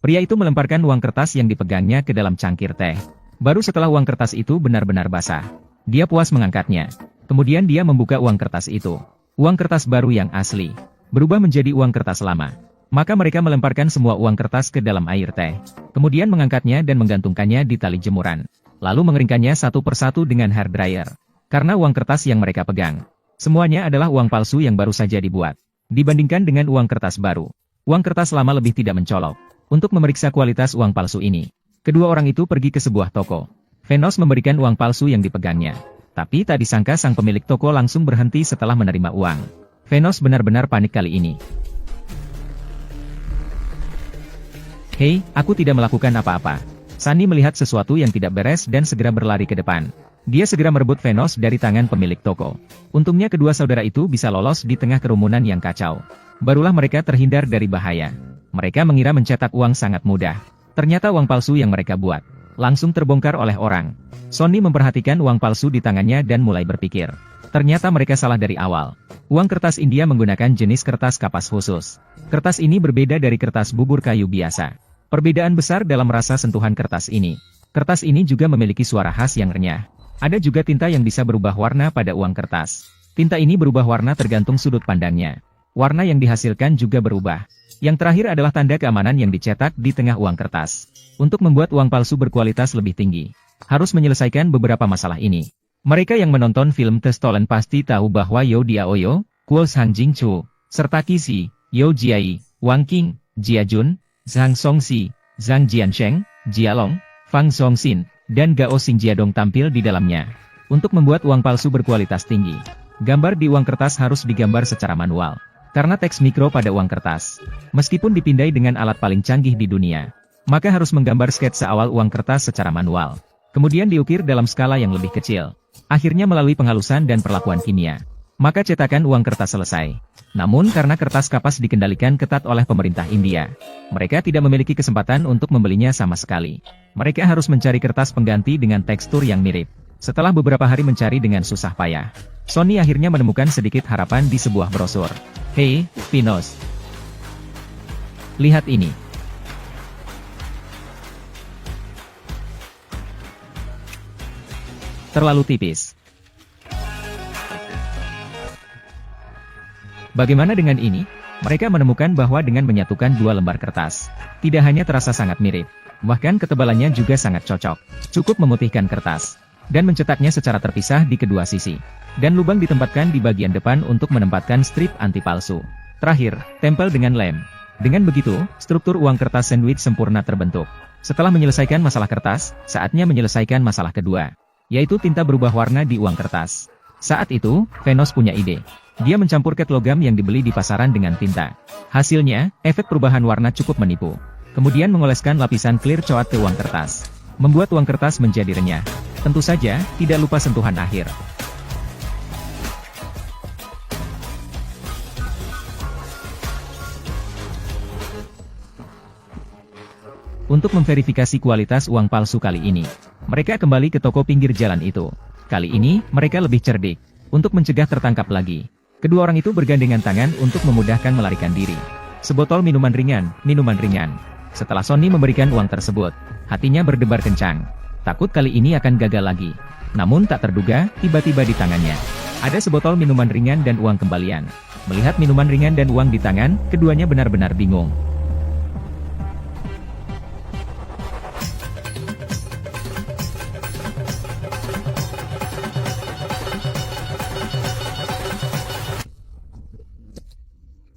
Pria itu melemparkan uang kertas yang dipegangnya ke dalam cangkir teh. Baru setelah uang kertas itu benar-benar basah, dia puas mengangkatnya. Kemudian dia membuka uang kertas itu. Uang kertas baru yang asli berubah menjadi uang kertas lama. Maka mereka melemparkan semua uang kertas ke dalam air teh. Kemudian mengangkatnya dan menggantungkannya di tali jemuran. Lalu mengeringkannya satu persatu dengan hair dryer. Karena uang kertas yang mereka pegang, semuanya adalah uang palsu yang baru saja dibuat. Dibandingkan dengan uang kertas baru, uang kertas lama lebih tidak mencolok. Untuk memeriksa kualitas uang palsu ini, kedua orang itu pergi ke sebuah toko. Venus memberikan uang palsu yang dipegangnya. Tapi tak disangka sang pemilik toko langsung berhenti setelah menerima uang. Venus benar-benar panik kali ini. Hei, aku tidak melakukan apa-apa. Sunny melihat sesuatu yang tidak beres dan segera berlari ke depan. Dia segera merebut Venus dari tangan pemilik toko. Untungnya kedua saudara itu bisa lolos di tengah kerumunan yang kacau. Barulah mereka terhindar dari bahaya. Mereka mengira mencetak uang sangat mudah. Ternyata uang palsu yang mereka buat langsung terbongkar oleh orang. Sonny memperhatikan uang palsu di tangannya dan mulai berpikir. Ternyata mereka salah dari awal. Uang kertas India menggunakan jenis kertas kapas khusus. Kertas ini berbeda dari kertas bubur kayu biasa. Perbedaan besar dalam rasa sentuhan kertas ini. Kertas ini juga memiliki suara khas yang renyah. Ada juga tinta yang bisa berubah warna pada uang kertas. Tinta ini berubah warna tergantung sudut pandangnya. Warna yang dihasilkan juga berubah. Yang terakhir adalah tanda keamanan yang dicetak di tengah uang kertas. Untuk membuat uang palsu berkualitas lebih tinggi, harus menyelesaikan beberapa masalah ini. Mereka yang menonton film The Stolen pasti tahu bahwa Yo Diaoyo, Kuo Sang Jing Chu, serta Qixi, Yo Jiai, Wang Qing, Jia Jun, Zhang Songxi, Zhang Jiansheng, Jialong, Fang Zhongxin, dan Gao Xingjiadong tampil di dalamnya. Untuk membuat uang palsu berkualitas tinggi, gambar di uang kertas harus digambar secara manual. Karena teks mikro pada uang kertas, meskipun dipindai dengan alat paling canggih di dunia, maka harus menggambar sketsa awal uang kertas secara manual. Kemudian diukir dalam skala yang lebih kecil. Akhirnya melalui penghalusan dan perlakuan kimia, maka cetakan uang kertas selesai. Namun karena kertas kapas dikendalikan ketat oleh pemerintah India, mereka tidak memiliki kesempatan untuk membelinya sama sekali. Mereka harus mencari kertas pengganti dengan tekstur yang mirip. Setelah beberapa hari mencari dengan susah payah, Sonny akhirnya menemukan sedikit harapan di sebuah brosur. Hei, Venus. Lihat ini. Terlalu tipis. Bagaimana dengan ini? Mereka menemukan bahwa dengan menyatukan dua lembar kertas, tidak hanya terasa sangat mirip, bahkan ketebalannya juga sangat cocok. Cukup memutihkan kertas, dan mencetaknya secara terpisah di kedua sisi. Dan lubang ditempatkan di bagian depan untuk menempatkan strip anti palsu. Terakhir, tempel dengan lem. Dengan begitu, struktur uang kertas sandwich sempurna terbentuk. Setelah menyelesaikan masalah kertas, saatnya menyelesaikan masalah kedua, yaitu tinta berubah warna di uang kertas. Saat itu, Venus punya ide. Dia mencampur cat logam yang dibeli di pasaran dengan tinta. Hasilnya, efek perubahan warna cukup menipu. Kemudian mengoleskan lapisan clear coat ke uang kertas, membuat uang kertas menjadi renyah. Tentu saja, tidak lupa sentuhan akhir. Untuk memverifikasi kualitas uang palsu kali ini, mereka kembali ke toko pinggir jalan itu. Kali ini, mereka lebih cerdik. Untuk mencegah tertangkap lagi, kedua orang itu bergandengan tangan untuk memudahkan melarikan diri. Sebotol minuman ringan. Setelah Sonny memberikan uang tersebut, hatinya berdebar kencang. Takut kali ini akan gagal lagi. Namun tak terduga, tiba-tiba di tangannya ada sebotol minuman ringan dan uang kembalian. Melihat minuman ringan dan uang di tangan, keduanya benar-benar bingung.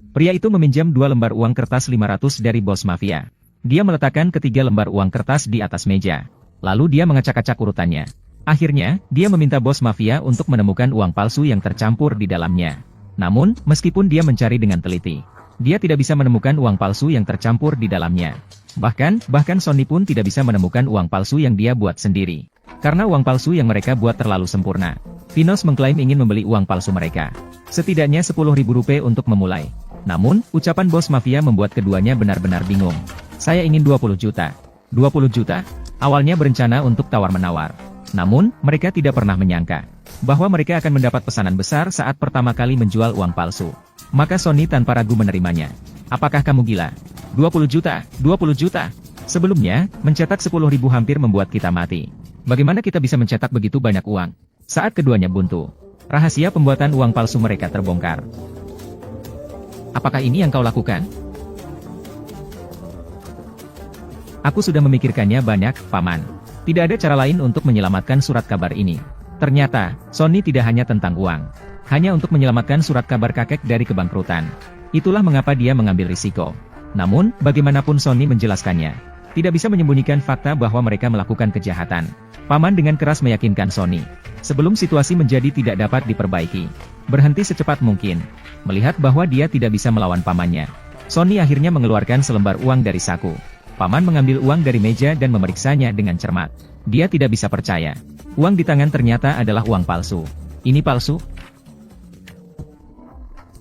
Pria itu meminjam 2 lembar uang kertas 500 dari bos mafia. Dia meletakkan ketiga lembar uang kertas di atas meja. Lalu dia mengacak-acak urutannya. Akhirnya, dia meminta bos mafia untuk menemukan uang palsu yang tercampur di dalamnya. Namun, meskipun dia mencari dengan teliti, dia tidak bisa menemukan uang palsu yang tercampur di dalamnya. Bahkan Sonny pun tidak bisa menemukan uang palsu yang dia buat sendiri. Karena uang palsu yang mereka buat terlalu sempurna. Venus mengklaim ingin membeli uang palsu mereka. Setidaknya 10.000 rupiah untuk memulai. Namun, ucapan bos mafia membuat keduanya benar-benar bingung. Saya ingin 20 juta. 20 juta? Awalnya berencana untuk tawar-menawar. Namun, mereka tidak pernah menyangka bahwa mereka akan mendapat pesanan besar saat pertama kali menjual uang palsu. Maka Sonny tanpa ragu menerimanya. Apakah kamu gila? 20 juta, 20 juta. Sebelumnya, mencetak 10.000 hampir membuat kita mati. Bagaimana kita bisa mencetak begitu banyak uang? Saat keduanya buntu, rahasia pembuatan uang palsu mereka terbongkar. Apakah ini yang kau lakukan? Aku sudah memikirkannya banyak, Paman. Tidak ada cara lain untuk menyelamatkan surat kabar ini. Ternyata, Sony tidak hanya tentang uang. Hanya untuk menyelamatkan surat kabar kakek dari kebangkrutan. Itulah mengapa dia mengambil risiko. Namun, bagaimanapun Sony menjelaskannya, tidak bisa menyembunyikan fakta bahwa mereka melakukan kejahatan. Paman dengan keras meyakinkan Sony, sebelum situasi menjadi tidak dapat diperbaiki, berhenti secepat mungkin. Melihat bahwa dia tidak bisa melawan pamannya, Sony akhirnya mengeluarkan selembar uang dari saku. Paman mengambil uang dari meja dan memeriksanya dengan cermat. Dia tidak bisa percaya. Uang di tangan ternyata adalah uang palsu. Ini palsu?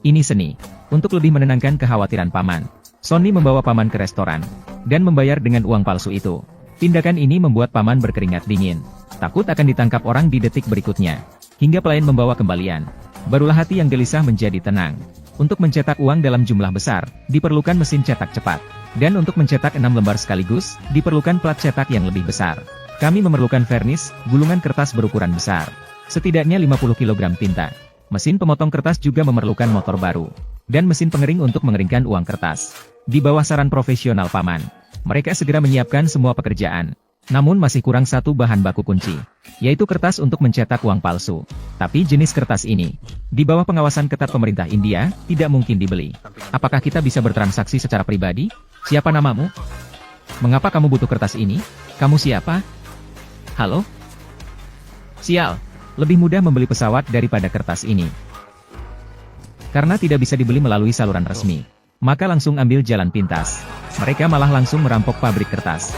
Ini seni. Untuk lebih menenangkan kekhawatiran paman, Sony membawa paman ke restoran dan membayar dengan uang palsu itu. Tindakan ini membuat paman berkeringat dingin. Takut akan ditangkap orang di detik berikutnya. Hingga pelayan membawa kembalian. Barulah hati yang gelisah menjadi tenang. Untuk mencetak uang dalam jumlah besar, diperlukan mesin cetak cepat. Dan untuk mencetak 6 lembar sekaligus, diperlukan plat cetak yang lebih besar. Kami memerlukan vernis, gulungan kertas berukuran besar. Setidaknya 50 kg tinta. Mesin pemotong kertas juga memerlukan motor baru. Dan mesin pengering untuk mengeringkan uang kertas. Di bawah saran profesional paman, mereka segera menyiapkan semua pekerjaan. Namun masih kurang satu bahan baku kunci, yaitu kertas untuk mencetak uang palsu. Tapi jenis kertas ini, di bawah pengawasan ketat pemerintah India, tidak mungkin dibeli. Apakah kita bisa bertransaksi secara pribadi? Siapa namamu? Mengapa kamu butuh kertas ini? Kamu siapa? Halo? Sial, lebih mudah membeli pesawat daripada kertas ini. Karena tidak bisa dibeli melalui saluran resmi, maka langsung ambil jalan pintas. Mereka malah langsung merampok pabrik kertas.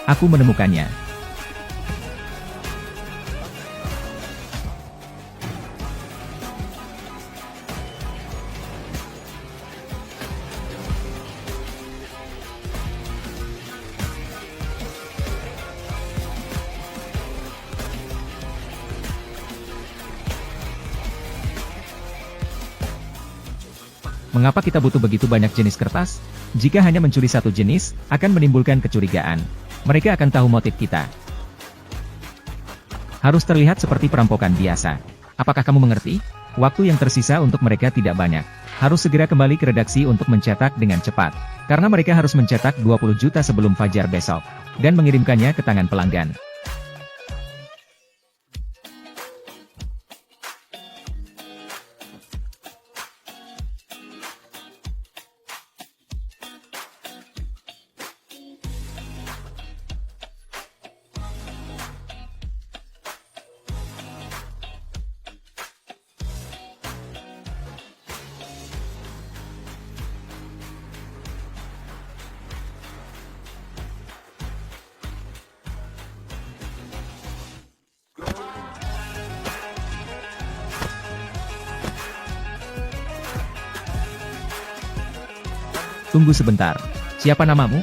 Aku menemukannya. Mengapa kita butuh begitu banyak jenis kertas? Jika hanya mencuri satu jenis, akan menimbulkan kecurigaan. Mereka akan tahu motif kita. Harus terlihat seperti perampokan biasa. Apakah kamu mengerti? Waktu yang tersisa untuk mereka tidak banyak. Harus segera kembali ke redaksi untuk mencetak dengan cepat. Karena mereka harus mencetak 20 juta sebelum fajar besok. Dan mengirimkannya ke tangan pelanggan. Tunggu sebentar. Siapa namamu?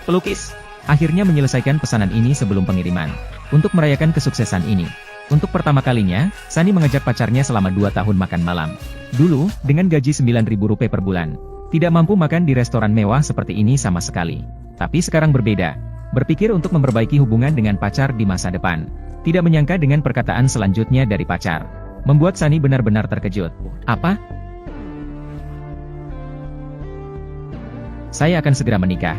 Pelukis. Akhirnya menyelesaikan pesanan ini sebelum pengiriman. Untuk merayakan kesuksesan ini. Untuk pertama kalinya, Sani mengajak pacarnya selama 2 tahun makan malam. Dulu, dengan gaji Rp9.000 per bulan. Tidak mampu makan di restoran mewah seperti ini sama sekali. Tapi sekarang berbeda. Berpikir untuk memperbaiki hubungan dengan pacar di masa depan. Tidak menyangka dengan perkataan selanjutnya dari pacar. Membuat Sani benar-benar terkejut. Apa? Saya akan segera menikah.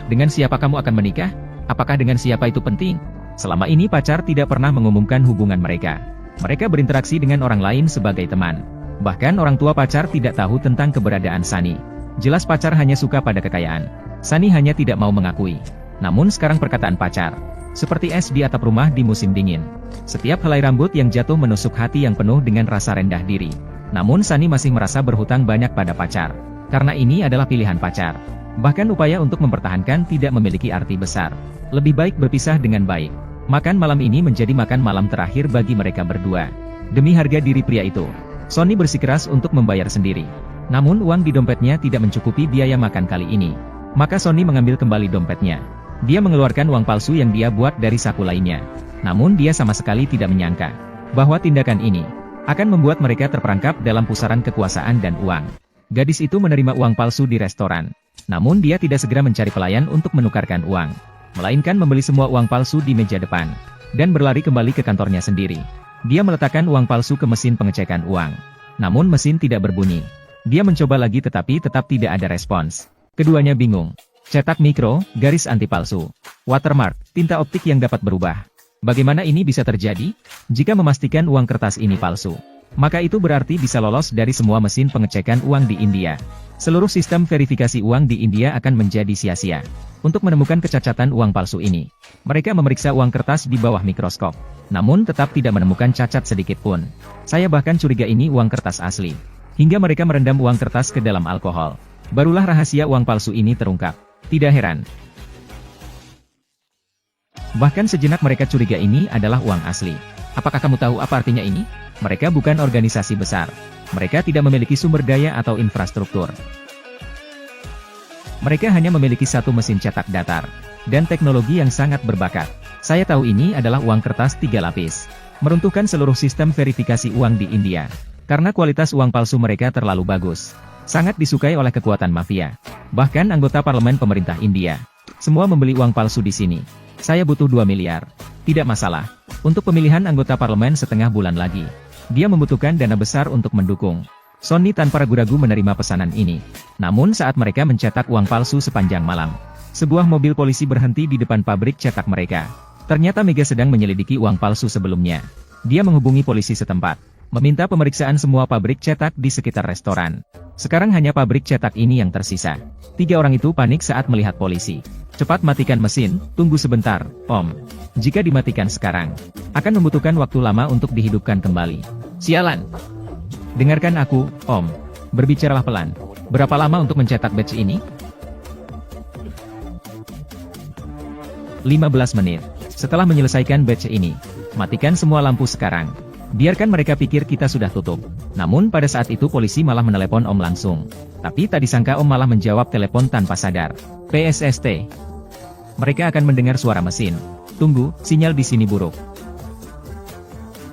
Dengan siapa kamu akan menikah? Apakah dengan siapa itu penting? Selama ini pacar tidak pernah mengumumkan hubungan mereka. Mereka berinteraksi dengan orang lain sebagai teman. Bahkan orang tua pacar tidak tahu tentang keberadaan Sani. Jelas pacar hanya suka pada kekayaan. Sani hanya tidak mau mengakui. Namun sekarang perkataan pacar, seperti es di atap rumah di musim dingin. Setiap helai rambut yang jatuh menusuk hati yang penuh dengan rasa rendah diri. Namun Sani masih merasa berhutang banyak pada pacar. Karena ini adalah pilihan pacar. Bahkan upaya untuk mempertahankan tidak memiliki arti besar. Lebih baik berpisah dengan baik. Makan malam ini menjadi makan malam terakhir bagi mereka berdua. Demi harga diri pria itu, Sony bersikeras untuk membayar sendiri. Namun uang di dompetnya tidak mencukupi biaya makan kali ini. Maka Sonny mengambil kembali dompetnya. Dia mengeluarkan uang palsu yang dia buat dari saku lainnya. Namun dia sama sekali tidak menyangka bahwa tindakan ini akan membuat mereka terperangkap dalam pusaran kekuasaan dan uang. Gadis itu menerima uang palsu di restoran. Namun dia tidak segera mencari pelayan untuk menukarkan uang, melainkan membeli semua uang palsu di meja depan, dan berlari kembali ke kantornya sendiri. Dia meletakkan uang palsu ke mesin pengecekan uang. Namun mesin tidak berbunyi. Dia mencoba lagi tetapi tetap tidak ada respons. Keduanya bingung. Cetak mikro, garis anti palsu. Watermark, tinta optik yang dapat berubah. Bagaimana ini bisa terjadi? Jika memastikan uang kertas ini palsu, maka itu berarti bisa lolos dari semua mesin pengecekan uang di India. Seluruh sistem verifikasi uang di India akan menjadi sia-sia. Untuk menemukan kecacatan uang palsu ini, mereka memeriksa uang kertas di bawah mikroskop. Namun tetap tidak menemukan cacat sedikit pun. Saya bahkan curiga ini uang kertas asli. Hingga mereka merendam uang kertas ke dalam alkohol. Barulah rahasia uang palsu ini terungkap. Tidak heran. Bahkan sejenak mereka curiga ini adalah uang asli. Apakah kamu tahu apa artinya ini? Mereka bukan organisasi besar. Mereka tidak memiliki sumber daya atau infrastruktur. Mereka hanya memiliki satu mesin cetak datar, dan teknologi yang sangat berbakat. Saya tahu ini adalah uang kertas 3 lapis. Meruntuhkan seluruh sistem verifikasi uang di India. Karena kualitas uang palsu mereka terlalu bagus. Sangat disukai oleh kekuatan mafia. Bahkan anggota parlemen pemerintah India. Semua membeli uang palsu di sini. Saya butuh 2 miliar. Tidak masalah. Untuk pemilihan anggota parlemen setengah bulan lagi. Dia membutuhkan dana besar untuk mendukung. Sonny tanpa ragu-ragu menerima pesanan ini. Namun saat mereka mencetak uang palsu sepanjang malam, sebuah mobil polisi berhenti di depan pabrik cetak mereka. Ternyata Mega sedang menyelidiki uang palsu sebelumnya. Dia menghubungi polisi setempat, meminta pemeriksaan semua pabrik cetak di sekitar restoran. Sekarang hanya pabrik cetak ini yang tersisa. 3 orang itu panik saat melihat polisi. Cepat matikan mesin, tunggu sebentar, Om. Jika dimatikan sekarang, akan membutuhkan waktu lama untuk dihidupkan kembali. Sialan. Dengarkan aku, Om. Berbicaralah pelan. Berapa lama untuk mencetak batch ini? 15 menit. Setelah menyelesaikan batch ini, matikan semua lampu sekarang. Biarkan mereka pikir kita sudah tutup. Namun pada saat itu polisi malah menelepon Om langsung. Tapi tak disangka Om malah menjawab telepon tanpa sadar. PSST. Mereka akan mendengar suara mesin. Tunggu, sinyal di sini buruk.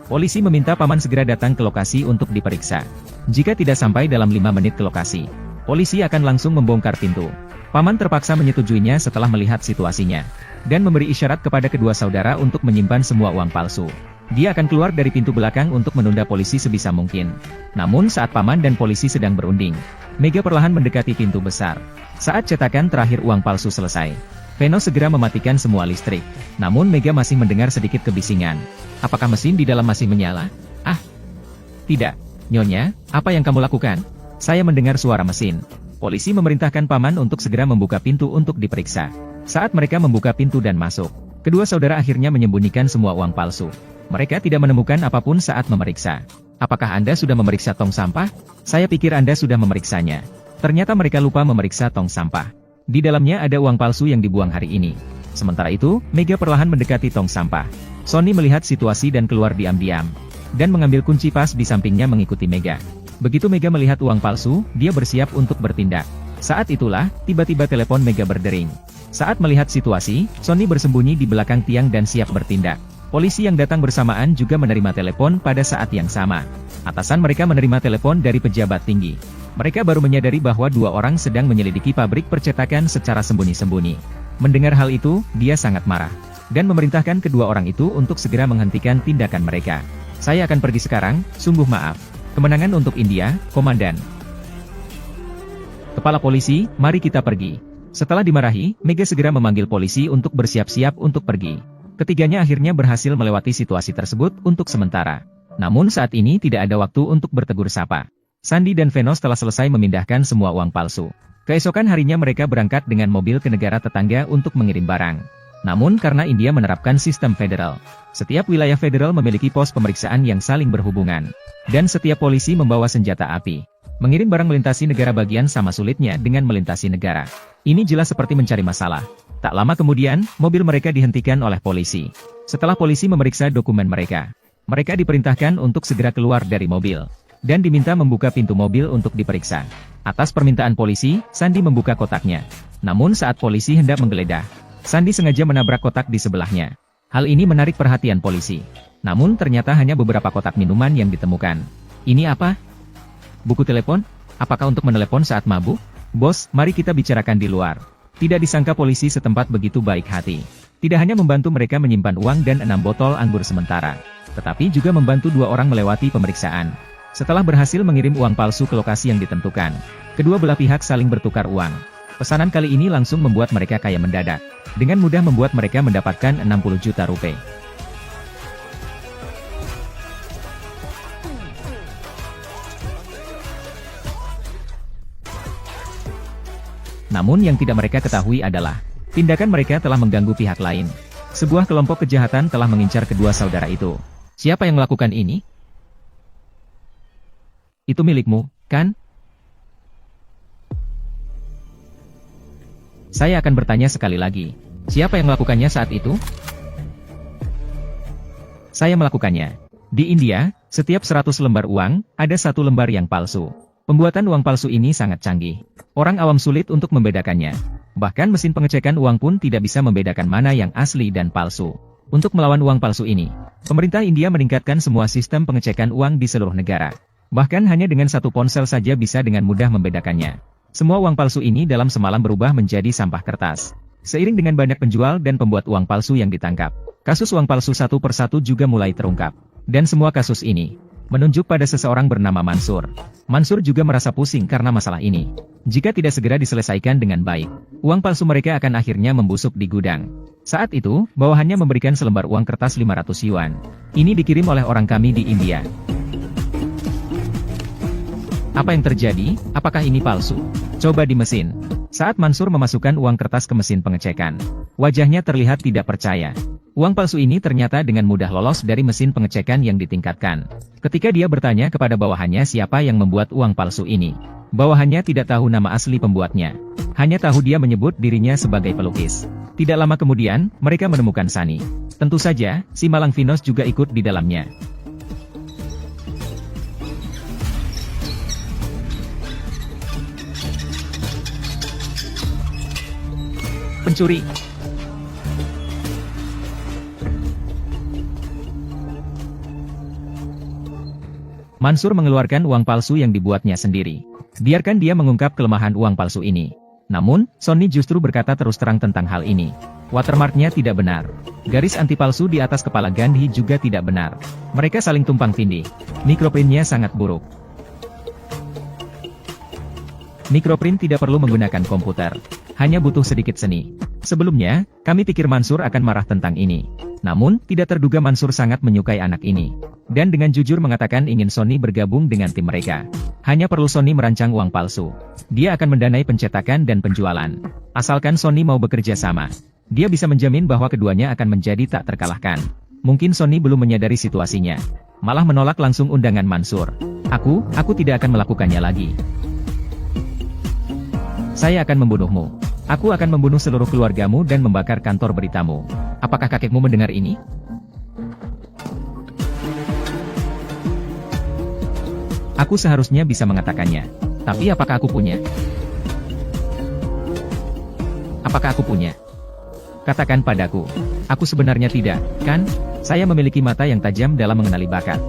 Polisi meminta Paman segera datang ke lokasi untuk diperiksa. Jika tidak sampai dalam 5 menit ke lokasi, polisi akan langsung membongkar pintu. Paman terpaksa menyetujuinya setelah melihat situasinya, dan memberi isyarat kepada kedua saudara untuk menyimpan semua uang palsu. Dia akan keluar dari pintu belakang untuk menunda polisi sebisa mungkin. Namun saat Paman dan polisi sedang berunding, Mega perlahan mendekati pintu besar. Saat cetakan terakhir uang palsu selesai, Veno segera mematikan semua listrik. Namun Mega masih mendengar sedikit kebisingan. Apakah mesin di dalam masih menyala? Ah, tidak. Nyonya, apa yang kamu lakukan? Saya mendengar suara mesin. Polisi memerintahkan Paman untuk segera membuka pintu untuk diperiksa. Saat mereka membuka pintu dan masuk, kedua saudara akhirnya menyembunyikan semua uang palsu. Mereka tidak menemukan apapun saat memeriksa. Apakah Anda sudah memeriksa tong sampah? Saya pikir Anda sudah memeriksanya. Ternyata mereka lupa memeriksa tong sampah. Di dalamnya ada uang palsu yang dibuang hari ini. Sementara itu, Mega perlahan mendekati tong sampah. Sonny melihat situasi dan keluar diam-diam, dan mengambil kunci pas di sampingnya mengikuti Mega. Begitu Mega melihat uang palsu, dia bersiap untuk bertindak. Saat itulah, tiba-tiba telepon Mega berdering. Saat melihat situasi, Sonny bersembunyi di belakang tiang dan siap bertindak. Polisi yang datang bersamaan juga menerima telepon pada saat yang sama. Atasan mereka menerima telepon dari pejabat tinggi. Mereka baru menyadari bahwa 2 orang sedang menyelidiki pabrik percetakan secara sembunyi-sembunyi. Mendengar hal itu, dia sangat marah, dan memerintahkan kedua orang itu untuk segera menghentikan tindakan mereka. Saya akan pergi sekarang, sungguh maaf. Kemenangan untuk India, Komandan. Kepala polisi, mari kita pergi. Setelah dimarahi, Mega segera memanggil polisi untuk bersiap-siap untuk pergi. Ketiganya akhirnya berhasil melewati situasi tersebut untuk sementara. Namun saat ini tidak ada waktu untuk bertegur sapa. Sandy dan Veno telah selesai memindahkan semua uang palsu. Keesokan harinya mereka berangkat dengan mobil ke negara tetangga untuk mengirim barang. Namun karena India menerapkan sistem federal, setiap wilayah federal memiliki pos pemeriksaan yang saling berhubungan. Dan setiap polisi membawa senjata api. Mengirim barang melintasi negara bagian sama sulitnya dengan melintasi negara. Ini jelas seperti mencari masalah. Tak lama kemudian, mobil mereka dihentikan oleh polisi. Setelah polisi memeriksa dokumen mereka, mereka diperintahkan untuk segera keluar dari mobil. dan diminta membuka pintu mobil untuk diperiksa. Atas permintaan polisi, Sandi membuka kotaknya. Namun saat polisi hendak menggeledah, Sandi sengaja menabrak kotak di sebelahnya. Hal ini menarik perhatian polisi. Namun ternyata hanya beberapa kotak minuman yang ditemukan. Ini apa? Buku telepon? Apakah untuk menelepon saat mabuk? Bos, mari kita bicarakan di luar. Tidak disangka polisi setempat begitu baik hati. Tidak hanya membantu mereka menyimpan uang dan 6 botol anggur sementara, tetapi juga membantu 2 orang melewati pemeriksaan. Setelah berhasil mengirim uang palsu ke lokasi yang ditentukan, kedua belah pihak saling bertukar uang. Pesanan kali ini langsung membuat mereka kaya mendadak. Dengan mudah membuat mereka mendapatkan 60 juta rupiah. Namun yang tidak mereka ketahui adalah, tindakan mereka telah mengganggu pihak lain. Sebuah kelompok kejahatan telah mengincar kedua saudara itu. Siapa yang melakukan ini? Itu milikmu, kan? Saya akan bertanya sekali lagi. Siapa yang melakukannya saat itu? Saya melakukannya. Di India, setiap 100 lembar uang, ada 1 lembar yang palsu. Pembuatan uang palsu ini sangat canggih. Orang awam sulit untuk membedakannya. Bahkan mesin pengecekan uang pun tidak bisa membedakan mana yang asli dan palsu. Untuk melawan uang palsu ini, pemerintah India meningkatkan semua sistem pengecekan uang di seluruh negara. Bahkan hanya dengan 1 ponsel saja bisa dengan mudah membedakannya. Semua uang palsu ini dalam semalam berubah menjadi sampah kertas. Seiring dengan banyak penjual dan pembuat uang palsu yang ditangkap, kasus uang palsu satu persatu juga mulai terungkap. Dan semua kasus ini menunjuk pada seseorang bernama Mansur. Mansur juga merasa pusing karena masalah ini. Jika tidak segera diselesaikan dengan baik, uang palsu mereka akan akhirnya membusuk di gudang. Saat itu, bawahannya memberikan selembar uang kertas 500 yuan. Ini dikirim oleh orang kami di India. Apa yang terjadi? Apakah ini palsu? Coba di mesin. Saat Mansur memasukkan uang kertas ke mesin pengecekan, wajahnya terlihat tidak percaya. Uang palsu ini ternyata dengan mudah lolos dari mesin pengecekan yang ditingkatkan. Ketika dia bertanya kepada bawahannya siapa yang membuat uang palsu ini, bawahannya tidak tahu nama asli pembuatnya. Hanya tahu dia menyebut dirinya sebagai pelukis. Tidak lama kemudian, mereka menemukan Sani. Tentu saja, si Malang Vinos juga ikut di dalamnya. Pencuri. Mansur mengeluarkan uang palsu yang dibuatnya sendiri. Biarkan dia mengungkap kelemahan uang palsu ini. Namun, Sony justru berkata terus terang tentang hal ini. Watermarknya tidak benar. Garis anti palsu di atas kepala Gandhi juga tidak benar. Mereka saling tumpang tindih. Mikroprintnya sangat buruk. Mikroprint tidak perlu menggunakan komputer. Hanya butuh sedikit seni. Sebelumnya, kami pikir Mansur akan marah tentang ini. Namun, tidak terduga Mansur sangat menyukai anak ini. Dan dengan jujur mengatakan ingin Sony bergabung dengan tim mereka. Hanya perlu Sony merancang uang palsu. Dia akan mendanai pencetakan dan penjualan. Asalkan Sony mau bekerja sama. Dia bisa menjamin bahwa keduanya akan menjadi tak terkalahkan. Mungkin Sony belum menyadari situasinya. Malah menolak langsung undangan Mansur. Aku tidak akan melakukannya lagi. Saya akan membunuhmu. Aku akan membunuh seluruh keluargamu dan membakar kantor beritamu. Apakah kakekmu mendengar ini? Aku seharusnya bisa mengatakannya. Tapi apakah aku punya? Apakah aku punya? Katakan padaku. Aku sebenarnya tidak, kan? Saya memiliki mata yang tajam dalam mengenali bakat.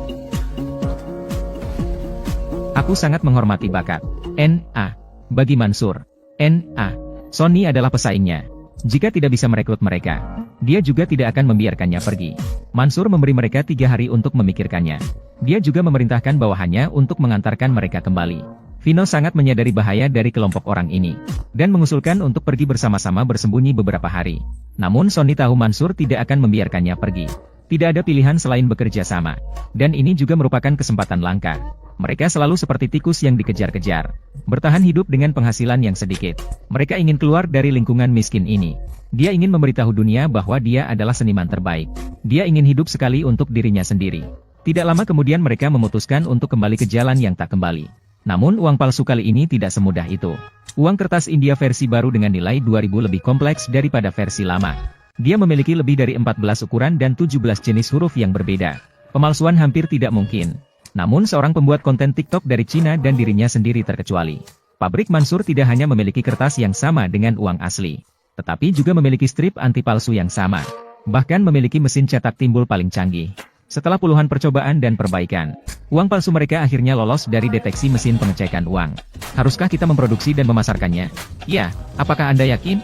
Aku sangat menghormati bakat. N.A. Bagi Mansur. N.A. Sony adalah pesaingnya. Jika tidak bisa merekrut mereka, dia juga tidak akan membiarkannya pergi. Mansur memberi mereka 3 hari untuk memikirkannya. Dia juga memerintahkan bawahannya untuk mengantarkan mereka kembali. Vino sangat menyadari bahaya dari kelompok orang ini, dan mengusulkan untuk pergi bersama-sama bersembunyi beberapa hari. Namun Sony tahu Mansur tidak akan membiarkannya pergi. Tidak ada pilihan selain bekerja sama. Dan ini juga merupakan kesempatan langka. Mereka selalu seperti tikus yang dikejar-kejar. Bertahan hidup dengan penghasilan yang sedikit. Mereka ingin keluar dari lingkungan miskin ini. Dia ingin memberitahu dunia bahwa dia adalah seniman terbaik. Dia ingin hidup sekali untuk dirinya sendiri. Tidak lama kemudian mereka memutuskan untuk kembali ke jalan yang tak kembali. Namun uang palsu kali ini tidak semudah itu. Uang kertas India versi baru dengan nilai 2000 lebih kompleks daripada versi lama. Dia memiliki lebih dari 14 ukuran dan 17 jenis huruf yang berbeda. Pemalsuan hampir tidak mungkin. Namun seorang pembuat konten TikTok dari Cina dan dirinya sendiri terkecuali. Pabrik Mansur tidak hanya memiliki kertas yang sama dengan uang asli, tetapi juga memiliki strip anti palsu yang sama. Bahkan memiliki mesin cetak timbul paling canggih. Setelah puluhan percobaan dan perbaikan, uang palsu mereka akhirnya lolos dari deteksi mesin pengecekan uang. Haruskah kita memproduksi dan memasarkannya? Ya, apakah Anda yakin?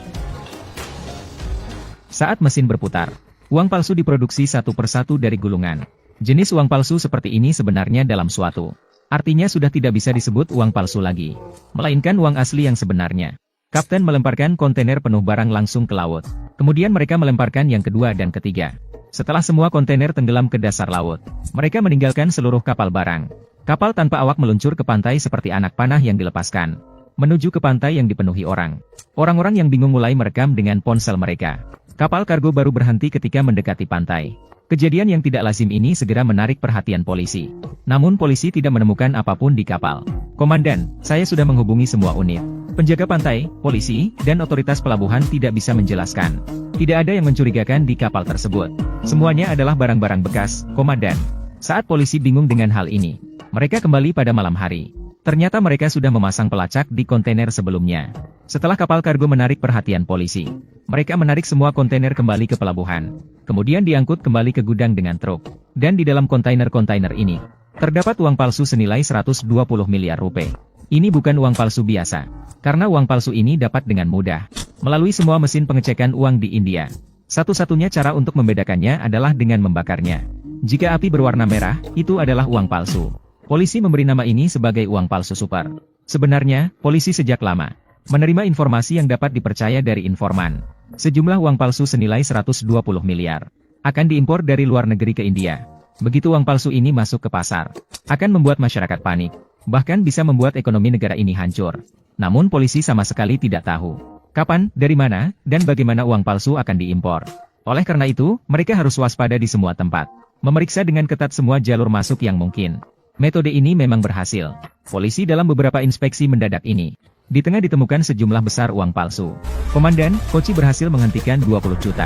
Saat mesin berputar, uang palsu diproduksi satu persatu dari gulungan. Jenis uang palsu seperti ini sebenarnya dalam suatu artinya sudah tidak bisa disebut uang palsu lagi, melainkan uang asli yang sebenarnya. Kapten melemparkan kontainer penuh barang langsung ke laut. Kemudian mereka melemparkan yang kedua dan ketiga. Setelah semua kontainer tenggelam ke dasar laut, mereka meninggalkan seluruh kapal barang. Kapal tanpa awak meluncur ke pantai seperti anak panah yang dilepaskan, menuju ke pantai yang dipenuhi orang. Orang-orang yang bingung mulai merekam dengan ponsel mereka. Kapal kargo baru berhenti ketika mendekati pantai. Kejadian yang tidak lazim ini segera menarik perhatian polisi. Namun polisi tidak menemukan apapun di kapal. Komandan, saya sudah menghubungi semua unit. Penjaga pantai, polisi, dan otoritas pelabuhan tidak bisa menjelaskan. Tidak ada yang mencurigakan di kapal tersebut. Semuanya adalah barang-barang bekas, Komandan. Saat polisi bingung dengan hal ini, mereka kembali pada malam hari. Ternyata mereka sudah memasang pelacak di kontainer sebelumnya. Setelah kapal kargo menarik perhatian polisi, mereka menarik semua kontainer kembali ke pelabuhan. Kemudian diangkut kembali ke gudang dengan truk. Dan di dalam kontainer-kontainer ini, terdapat uang palsu senilai 120 miliar rupiah. Ini bukan uang palsu biasa, karena uang palsu ini dapat dengan mudah melalui semua mesin pengecekan uang di India. Satu-satunya cara untuk membedakannya adalah dengan membakarnya. Jika api berwarna merah, itu adalah uang palsu. Polisi memberi nama ini sebagai uang palsu super. Sebenarnya, polisi sejak lama menerima informasi yang dapat dipercaya dari informan. Sejumlah uang palsu senilai 120 miliar akan diimpor dari luar negeri ke India. Begitu uang palsu ini masuk ke pasar, akan membuat masyarakat panik, bahkan bisa membuat ekonomi negara ini hancur. Namun polisi sama sekali tidak tahu kapan, dari mana, dan bagaimana uang palsu akan diimpor. Oleh karena itu, mereka harus waspada di semua tempat, memeriksa dengan ketat semua jalur masuk yang mungkin. Metode ini memang berhasil. Polisi dalam beberapa inspeksi mendadak ini, di tengah ditemukan sejumlah besar uang palsu. Komandan, Kochi berhasil menghentikan 20 juta.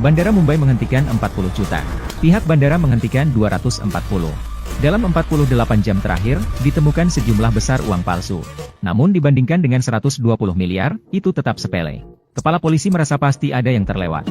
Bandara Mumbai menghentikan 40 juta. Pihak bandara menghentikan 240. Dalam 48 jam terakhir, ditemukan sejumlah besar uang palsu. Namun dibandingkan dengan 120 miliar, itu tetap sepele. Kepala polisi merasa pasti ada yang terlewat.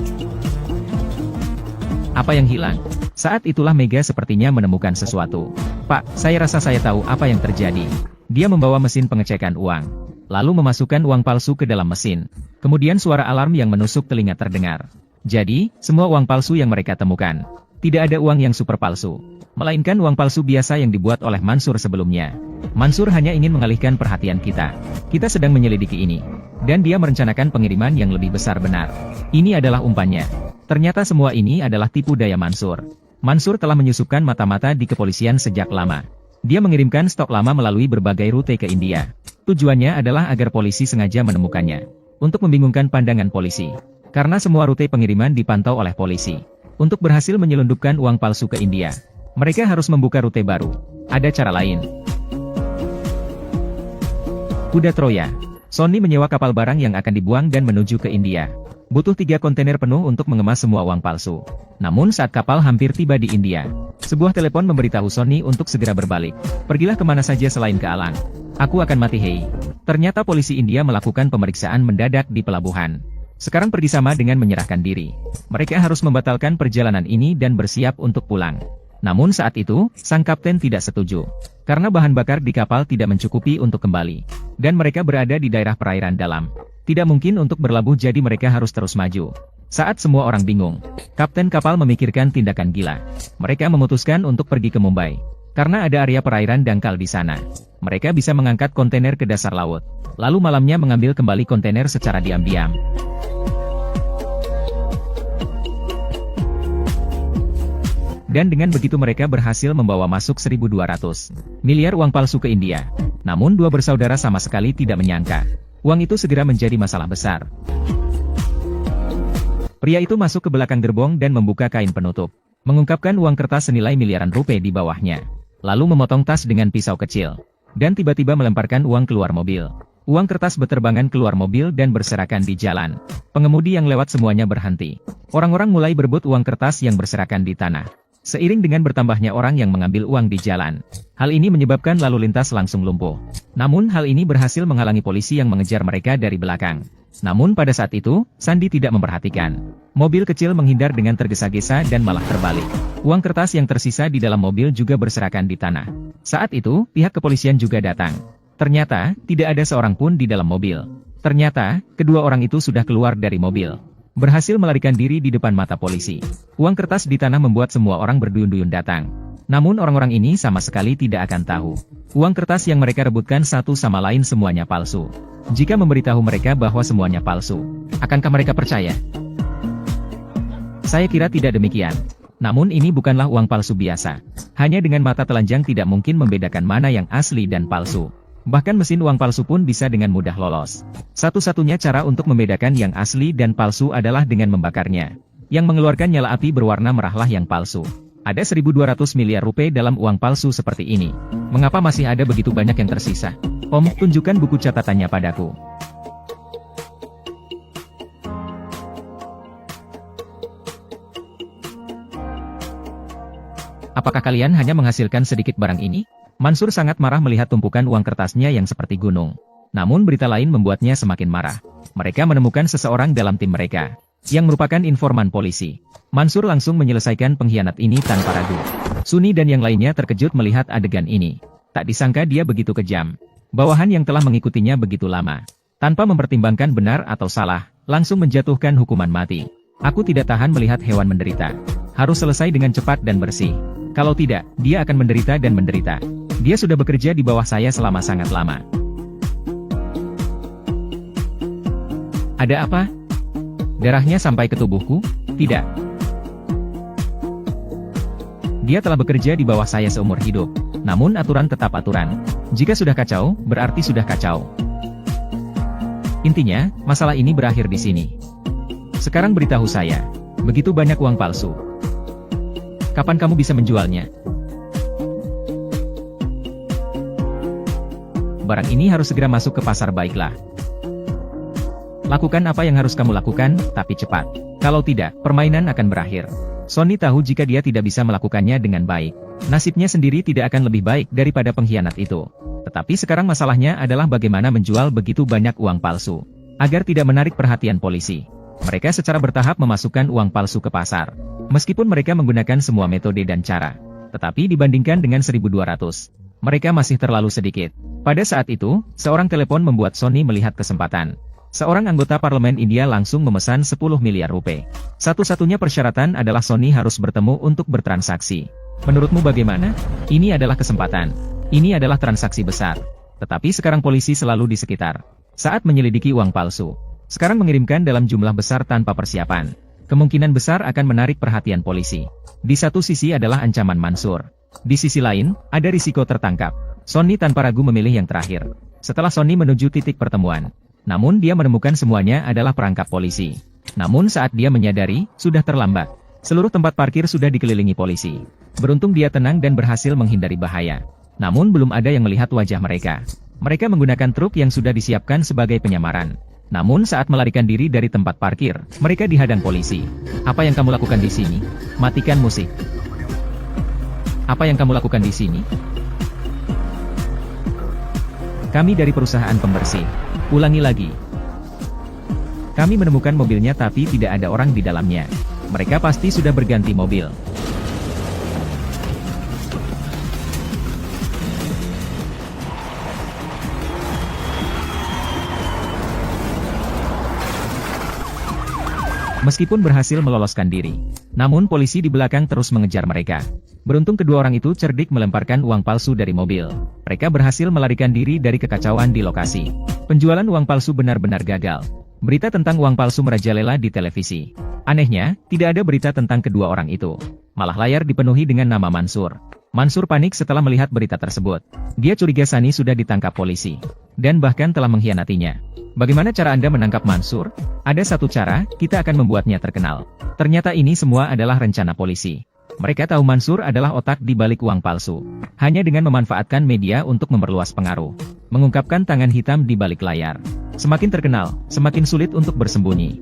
Apa yang hilang? Saat itulah Mega sepertinya menemukan sesuatu. Pak, saya rasa saya tahu apa yang terjadi. Dia membawa mesin pengecekan uang, lalu memasukkan uang palsu ke dalam mesin. Kemudian suara alarm yang menusuk telinga terdengar. Jadi, semua uang palsu yang mereka temukan, tidak ada uang yang super palsu, melainkan uang palsu biasa yang dibuat oleh Mansur sebelumnya. Mansur hanya ingin mengalihkan perhatian kita. Kita sedang menyelidiki ini, dan dia merencanakan pengiriman yang lebih besar benar. Ini adalah umpannya. Ternyata semua ini adalah tipu daya Mansur. Mansur telah menyusupkan mata-mata di kepolisian sejak lama. Dia mengirimkan stok lama melalui berbagai rute ke India. Tujuannya adalah agar polisi sengaja menemukannya, untuk membingungkan pandangan polisi. Karena semua rute pengiriman dipantau oleh polisi. Untuk berhasil menyelundupkan uang palsu ke India, mereka harus membuka rute baru. Ada cara lain. Kuda Troya. Sony menyewa kapal barang yang akan dibuang dan menuju ke India. Butuh 3 kontainer penuh untuk mengemas semua uang palsu. Namun saat kapal hampir tiba di India, sebuah telepon memberitahu Sony untuk segera berbalik. Pergilah kemana saja selain ke Alang. Aku akan mati hei. Ternyata polisi India melakukan pemeriksaan mendadak di pelabuhan. Sekarang pergi sama dengan menyerahkan diri. Mereka harus membatalkan perjalanan ini dan bersiap untuk pulang. Namun saat itu, sang kapten tidak setuju. Karena bahan bakar di kapal tidak mencukupi untuk kembali. Dan mereka berada di daerah perairan dalam. Tidak mungkin untuk berlabuh, jadi mereka harus terus maju. Saat semua orang bingung, kapten kapal memikirkan tindakan gila. Mereka memutuskan untuk pergi ke Mumbai. Karena ada area perairan dangkal di sana. Mereka bisa mengangkat kontainer ke dasar laut. Lalu malamnya mengambil kembali kontainer secara diam-diam. Dan dengan begitu mereka berhasil membawa masuk 1.200 miliar uang palsu ke India. Namun dua bersaudara sama sekali tidak menyangka uang itu segera menjadi masalah besar. Pria itu masuk ke belakang gerbong dan membuka kain penutup, mengungkapkan uang kertas senilai miliaran rupiah di bawahnya. Lalu memotong tas dengan pisau kecil, dan tiba-tiba melemparkan uang keluar mobil. Uang kertas berterbangan keluar mobil dan berserakan di jalan. Pengemudi yang lewat semuanya berhenti. Orang-orang mulai berebut uang kertas yang berserakan di tanah. Seiring dengan bertambahnya orang yang mengambil uang di jalan, hal ini menyebabkan lalu lintas langsung lumpuh. Namun hal ini berhasil menghalangi polisi yang mengejar mereka dari belakang. Namun pada saat itu, Sandi tidak memperhatikan. Mobil kecil menghindar dengan tergesa-gesa dan malah terbalik. Uang kertas yang tersisa di dalam mobil juga berserakan di tanah. Saat itu, pihak kepolisian juga datang. Ternyata, tidak ada seorang pun di dalam mobil. Ternyata, kedua orang itu sudah keluar dari mobil. Berhasil melarikan diri di depan mata polisi. Uang kertas di tanah membuat semua orang berduyun-duyun datang. Namun orang-orang ini sama sekali tidak akan tahu. Uang kertas yang mereka rebutkan satu sama lain semuanya palsu. Jika memberitahu mereka bahwa semuanya palsu, akankah mereka percaya? Saya kira tidak demikian. Namun ini bukanlah uang palsu biasa. Hanya dengan mata telanjang tidak mungkin membedakan mana yang asli dan palsu. Bahkan mesin uang palsu pun bisa dengan mudah lolos. Satu-satunya cara untuk membedakan yang asli dan palsu adalah dengan membakarnya. Yang mengeluarkan nyala api berwarna merahlah yang palsu. Ada 1.200 miliar rupiah dalam uang palsu seperti ini. Mengapa masih ada begitu banyak yang tersisa? Om, tunjukkan buku catatannya padaku. Apakah kalian hanya menghasilkan sedikit barang ini? Mansur sangat marah melihat tumpukan uang kertasnya yang seperti gunung. Namun berita lain membuatnya semakin marah. Mereka menemukan seseorang dalam tim mereka, yang merupakan informan polisi. Mansur langsung menyelesaikan pengkhianat ini tanpa ragu. Suni dan yang lainnya terkejut melihat adegan ini. Tak disangka dia begitu kejam. Bawahan yang telah mengikutinya begitu lama, tanpa mempertimbangkan benar atau salah, langsung menjatuhkan hukuman mati. Aku tidak tahan melihat hewan menderita. Harus selesai dengan cepat dan bersih. Kalau tidak, dia akan menderita dan menderita. Dia sudah bekerja di bawah saya selama sangat lama. Ada apa? Darahnya sampai ke tubuhku? Tidak. Dia telah bekerja di bawah saya seumur hidup. Namun aturan tetap aturan. Jika sudah kacau, berarti sudah kacau. Intinya, masalah ini berakhir di sini. Sekarang beritahu saya, begitu banyak uang palsu. Kapan kamu bisa menjualnya? Barang ini harus segera masuk ke pasar baiklah. Lakukan apa yang harus kamu lakukan, tapi cepat. Kalau tidak, permainan akan berakhir. Sony tahu jika dia tidak bisa melakukannya dengan baik. Nasibnya sendiri tidak akan lebih baik daripada pengkhianat itu. Tetapi sekarang masalahnya adalah bagaimana menjual begitu banyak uang palsu, agar tidak menarik perhatian polisi. Mereka secara bertahap memasukkan uang palsu ke pasar. Meskipun mereka menggunakan semua metode dan cara. Tetapi dibandingkan dengan 1.200, mereka masih terlalu sedikit. Pada saat itu, seorang telepon membuat Sony melihat kesempatan. Seorang anggota parlemen India langsung memesan 10 miliar rupiah. Satu-satunya persyaratan adalah Sony harus bertemu untuk bertransaksi. Menurutmu bagaimana? Ini adalah kesempatan. Ini adalah transaksi besar. Tetapi sekarang polisi selalu di sekitar. Saat menyelidiki uang palsu. Sekarang mengirimkan dalam jumlah besar tanpa persiapan. Kemungkinan besar akan menarik perhatian polisi. Di satu sisi adalah ancaman Mansur. Di sisi lain, ada risiko tertangkap. Sony tanpa ragu memilih yang terakhir. Setelah Sony menuju titik pertemuan. Namun dia menemukan semuanya adalah perangkap polisi. Namun saat dia menyadari, sudah terlambat. Seluruh tempat parkir sudah dikelilingi polisi. Beruntung dia tenang dan berhasil menghindari bahaya. Namun belum ada yang melihat wajah mereka. Mereka menggunakan truk yang sudah disiapkan sebagai penyamaran. Namun saat melarikan diri dari tempat parkir, mereka dihadang polisi. Apa yang kamu lakukan di sini? Matikan musik. Apa yang kamu lakukan di sini? Kami dari perusahaan pembersih. Ulangi lagi. Kami menemukan mobilnya tapi tidak ada orang di dalamnya. Mereka pasti sudah berganti mobil. Meskipun berhasil meloloskan diri, namun polisi di belakang terus mengejar mereka. Beruntung kedua orang itu cerdik melemparkan uang palsu dari mobil. Mereka berhasil melarikan diri dari kekacauan di lokasi. Penjualan uang palsu benar-benar gagal. Berita tentang uang palsu merajalela di televisi. Anehnya, tidak ada berita tentang kedua orang itu. Malah layar dipenuhi dengan nama Mansur. Mansur panik setelah melihat berita tersebut. Dia curiga Sani sudah ditangkap polisi. Dan bahkan telah mengkhianatinya. Bagaimana cara Anda menangkap Mansur? Ada satu cara, kita akan membuatnya terkenal. Ternyata ini semua adalah rencana polisi. Mereka tahu Mansur adalah otak di balik uang palsu. Hanya dengan memanfaatkan media untuk memperluas pengaruh. Mengungkapkan tangan hitam di balik layar. Semakin terkenal, semakin sulit untuk bersembunyi.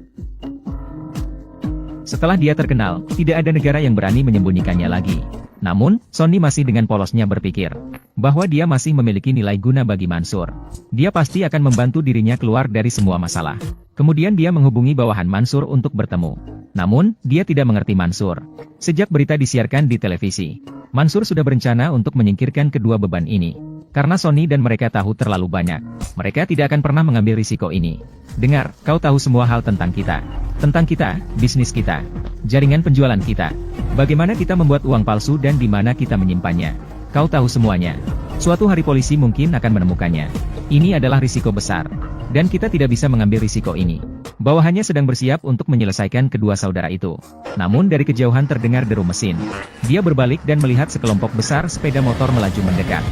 Setelah dia terkenal, tidak ada negara yang berani menyembunyikannya lagi. Namun, Sonny masih dengan polosnya berpikir bahwa dia masih memiliki nilai guna bagi Mansur. Dia pasti akan membantu dirinya keluar dari semua masalah. Kemudian dia menghubungi bawahan Mansur untuk bertemu. Namun, dia tidak mengerti Mansur. Sejak berita disiarkan di televisi, Mansur sudah berencana untuk menyingkirkan kedua beban ini. Karena Sonny dan mereka tahu terlalu banyak, mereka tidak akan pernah mengambil risiko ini. Dengar, kau tahu semua hal tentang kita. Tentang kita, bisnis kita, jaringan penjualan kita, bagaimana kita membuat uang palsu dan di mana kita menyimpannya. Kau tahu semuanya. Suatu hari polisi mungkin akan menemukannya. Ini adalah risiko besar. Dan kita tidak bisa mengambil risiko ini. Bawahannya sedang bersiap untuk menyelesaikan kedua saudara itu. Namun dari kejauhan terdengar deru mesin. Dia berbalik dan melihat sekelompok besar sepeda motor melaju mendekat.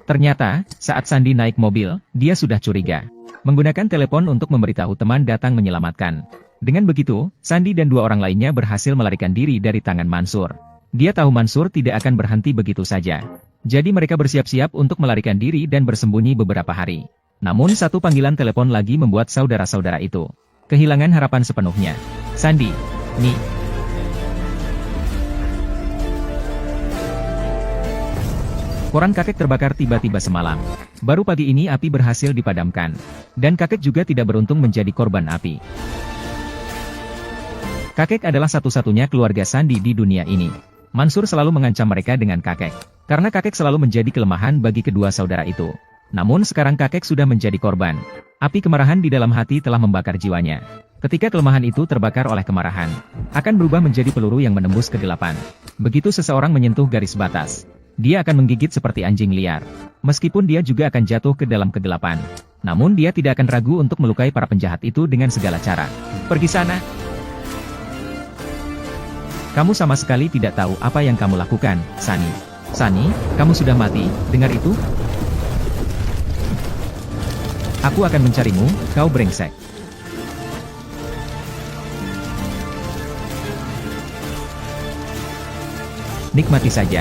Ternyata, saat Sandy naik mobil, dia sudah curiga. Menggunakan telepon untuk memberitahu teman datang menyelamatkan. Dengan begitu, Sandy dan dua orang lainnya berhasil melarikan diri dari tangan Mansur. Dia tahu Mansur tidak akan berhenti begitu saja. Jadi mereka bersiap-siap untuk melarikan diri dan bersembunyi beberapa hari. Namun satu panggilan telepon lagi membuat saudara-saudara itu kehilangan harapan sepenuhnya. Sandy, nih. Koran kakek terbakar tiba-tiba semalam. Baru pagi ini api berhasil dipadamkan. Dan kakek juga tidak beruntung menjadi korban api. Kakek adalah satu-satunya keluarga Sandy di dunia ini. Mansur selalu mengancam mereka dengan kakek. Karena kakek selalu menjadi kelemahan bagi kedua saudara itu. Namun sekarang kakek sudah menjadi korban. Api kemarahan di dalam hati telah membakar jiwanya. Ketika kelemahan itu terbakar oleh kemarahan, akan berubah menjadi peluru yang menembus kegelapan. Begitu seseorang menyentuh garis batas, dia akan menggigit seperti anjing liar. Meskipun dia juga akan jatuh ke dalam kegelapan. Namun dia tidak akan ragu untuk melukai para penjahat itu dengan segala cara. Pergi sana. Kamu sama sekali tidak tahu apa yang kamu lakukan, Sunny. Sunny, kamu sudah mati, dengar itu? Aku akan mencarimu, kau brengsek. Nikmati saja.